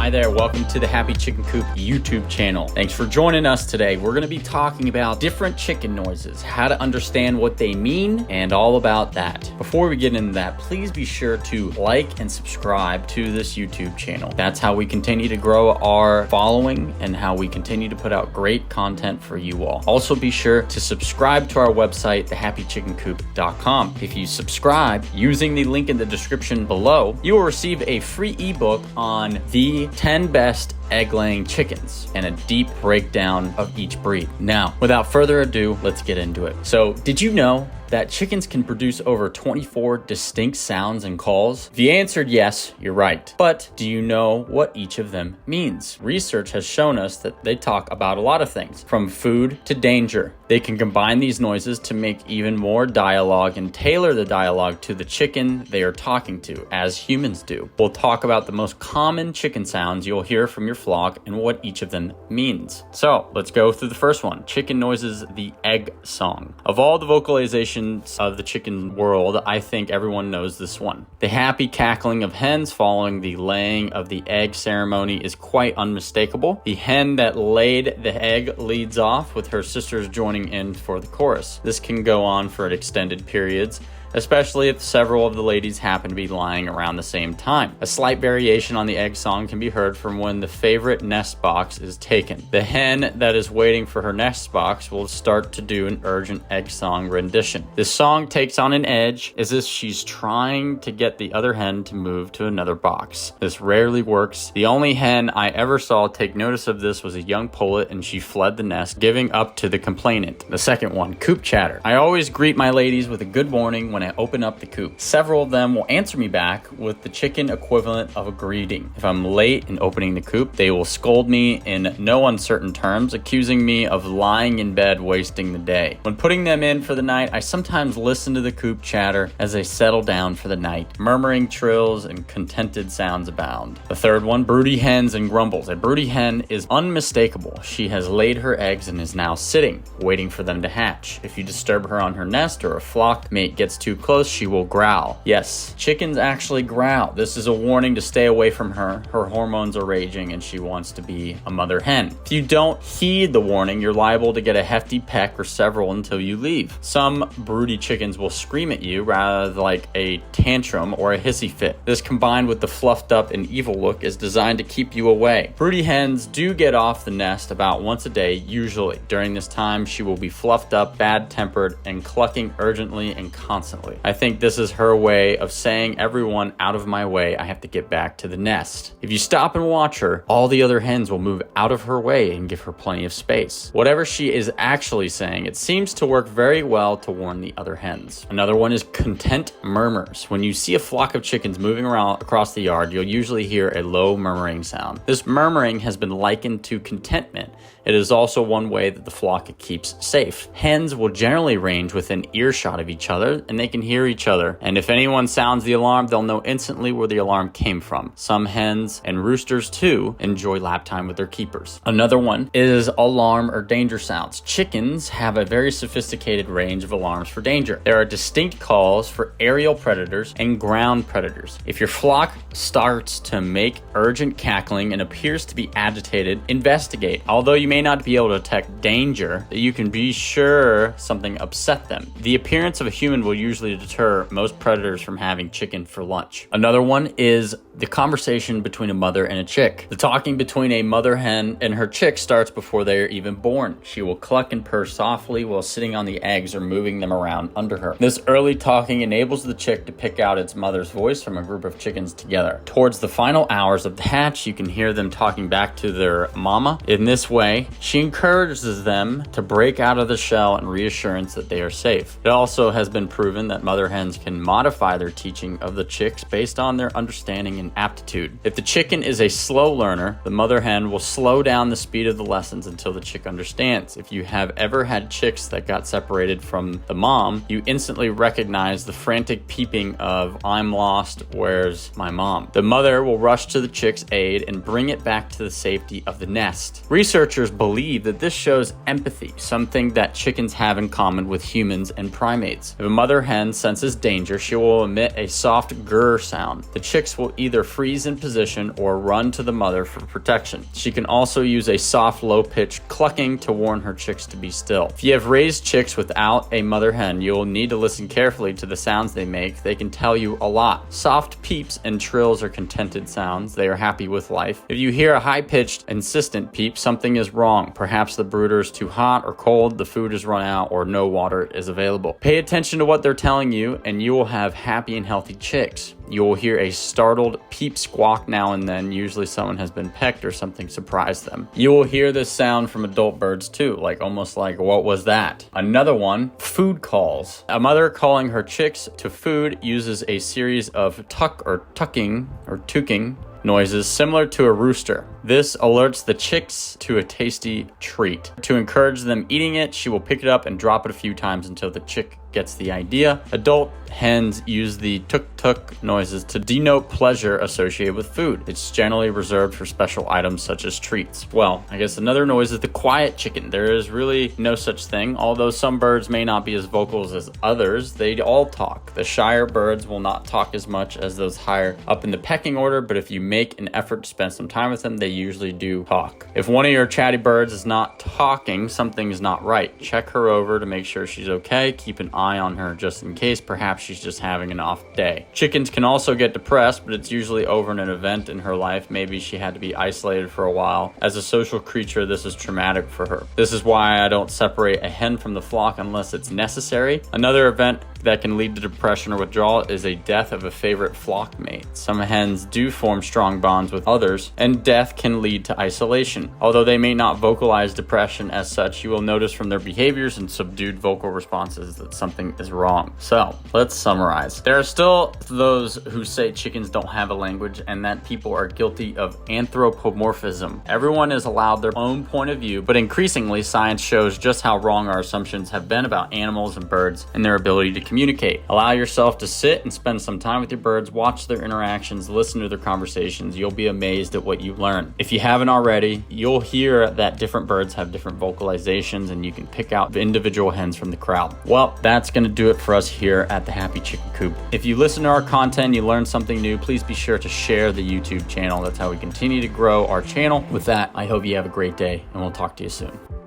Hi there, welcome to the Happy Chicken Coop YouTube channel. Thanks for joining us today. We're going to be talking about different chicken noises, how to understand what they mean, and all about that. Before we get into that, please be sure to like and subscribe to this YouTube channel. That's how we continue to grow our following and how we continue to put out great content for you all. Also be sure to subscribe to our website, thehappychickencoop.com. If you subscribe using the link in the description below, you will receive a free ebook on the 10 best egg-laying chickens and a deep breakdown of each breed. Now, without further ado, let's get into it. So, did you know that chickens can produce over 24 distinct sounds and calls? If you answered yes, you're right. But do you know what each of them means? Research has shown us that they talk about a lot of things, from food to danger. They can combine these noises to make even more dialogue and tailor the dialogue to the chicken they are talking to, as humans do. We'll talk about the most common chicken sounds you'll hear from your flock and what each of them means. So let's go through the first one. Chicken noises, the egg song. Of all the vocalizations of the chicken world, I think everyone knows this one. The happy cackling of hens following the laying of the egg ceremony is quite unmistakable. The hen that laid the egg leads off, with her sisters joining in for the chorus. This can go on for extended periods, especially if several of the ladies happen to be lying around the same time. A slight variation on the egg song can be heard from when the favorite nest box is taken. The hen that is waiting for her nest box will start to do an urgent egg song rendition. This song takes on an edge as if she's trying to get the other hen to move to another box. This rarely works. The only hen I ever saw take notice of this was a young pullet, and she fled the nest, giving up to the complainant. The second one, Coop Chatter. I always greet my ladies with a good morning when I open up the coop. Several of them will answer me back with the chicken equivalent of a greeting. If I'm late in opening the coop, they will scold me in no uncertain terms, accusing me of lying in bed wasting the day. When putting them in for the night, I sometimes listen to the coop chatter as they settle down for the night. Murmuring trills and contented sounds abound. The third one, broody hens and grumbles. A broody hen is unmistakable. She has laid her eggs and is now sitting, waiting for them to hatch. If you disturb her on her nest or a flock mate gets too close, she will growl. Yes, chickens actually growl. This is a warning to stay away from her. Her hormones are raging and she wants to be a mother hen. If you don't heed the warning, you're liable to get a hefty peck or several until you leave. Some broody chickens will scream at you rather like a tantrum or a hissy fit. This, combined with the fluffed up and evil look, is designed to keep you away. Broody hens do get off the nest about once a day, usually. During this time, she will be fluffed up, bad-tempered, and clucking urgently and constantly. I think this is her way of saying, everyone out of my way, I have to get back to the nest. If you stop and watch her, all the other hens will move out of her way and give her plenty of space. Whatever she is actually saying, it seems to work very well to warn the other hens. Another one is content murmurs. When you see a flock of chickens moving around across the yard, you'll usually hear a low murmuring sound. This murmuring has been likened to contentment. It is also one way that the flock keeps safe. Hens will generally range within earshot of each other, and they can hear each other. And if anyone sounds the alarm, they'll know instantly where the alarm came from. Some hens and roosters too enjoy lap time with their keepers. Another one is alarm or danger sounds. Chickens have a very sophisticated range of alarms for danger. There are distinct calls for aerial predators and ground predators. If your flock starts to make urgent cackling and appears to be agitated, investigate. Although you may not be able to detect danger, you can be sure something upset them. The appearance of a human will usually deter most predators from having chicken for lunch. Another one is the conversation between a mother and a chick. The talking between a mother hen and her chick starts before they are even born. She will cluck and purr softly while sitting on the eggs or moving them around under her. This early talking enables the chick to pick out its mother's voice from a group of chickens together. Towards the final hours of the hatch, you can hear them talking back to their mama. In this way, she encourages them to break out of the shell and reassurance that they are safe. It also has been proven that mother hens can modify their teaching of the chicks based on their understanding and aptitude. If the chicken is a slow learner, the mother hen will slow down the speed of the lessons until the chick understands. If you have ever had chicks that got separated from the mom, you instantly recognize the frantic peeping of, "I'm lost, where's my mom?" The mother will rush to the chick's aid and bring it back to the safety of the nest. Researchers believe that this shows empathy, something that chickens have in common with humans and primates. If a mother hen hen senses danger, she will emit a soft grr sound. The chicks will either freeze in position or run to the mother for protection. She can also use a soft, low-pitched clucking to warn her chicks to be still. If you have raised chicks without a mother hen, you will need to listen carefully to the sounds they make. They can tell you a lot. Soft peeps and trills are contented sounds. They are happy with life. If you hear a high-pitched, insistent peep, something is wrong. Perhaps the brooder is too hot or cold, the food is run out, or no water is available. Pay attention to what they're telling you, and you will have happy and healthy chicks. You will hear a startled peep squawk now and then. Usually someone has been pecked or something surprised them. You will hear this sound from adult birds too, almost like, what was that? Another one, food calls. A mother calling her chicks to food uses a series of tucking noises similar to a rooster. This alerts the chicks to a tasty treat. To encourage them eating it, she will pick it up and drop it a few times until the chick gets the idea. Adult hens use the tuk-tuk noises to denote pleasure associated with food. It's generally reserved for special items such as treats. Well, I guess another noise is the quiet chicken. There is really no such thing. Although some birds may not be as vocal as others, they all talk. The shyer birds will not talk as much as those higher up in the pecking order, but if you make an effort to spend some time with them, they usually do talk. If one of your chatty birds is not talking, something is not right. Check her over to make sure she's okay. Keep an eye on her just in case. Perhaps she's just having an off day. Chickens can also get depressed, but it's usually over an event in her life. Maybe she had to be isolated for a while. As a social creature, this is traumatic for her. This is why I don't separate a hen from the flock unless it's necessary. Another event that can lead to depression or withdrawal is a death of a favorite flock mate. Some hens do form strong bonds with others, and death can lead to isolation. Although they may not vocalize depression as such, you will notice from their behaviors and subdued vocal responses that something is wrong. So, let's summarize. There are still those who say chickens don't have a language and that people are guilty of anthropomorphism. Everyone is allowed their own point of view, but increasingly science shows just how wrong our assumptions have been about animals and birds and their ability to communicate. Allow yourself to sit and spend some time with your birds, watch their interactions, listen to their conversations. You'll be amazed at what you learn. If you haven't already, you'll hear that different birds have different vocalizations and you can pick out individual hens from the crowd. Well, that's going to do it for us here at the Happy Chicken Coop. If you listen to our content, you learn something new, please be sure to share the YouTube channel. That's how we continue to grow our channel. With that, I hope you have a great day and we'll talk to you soon.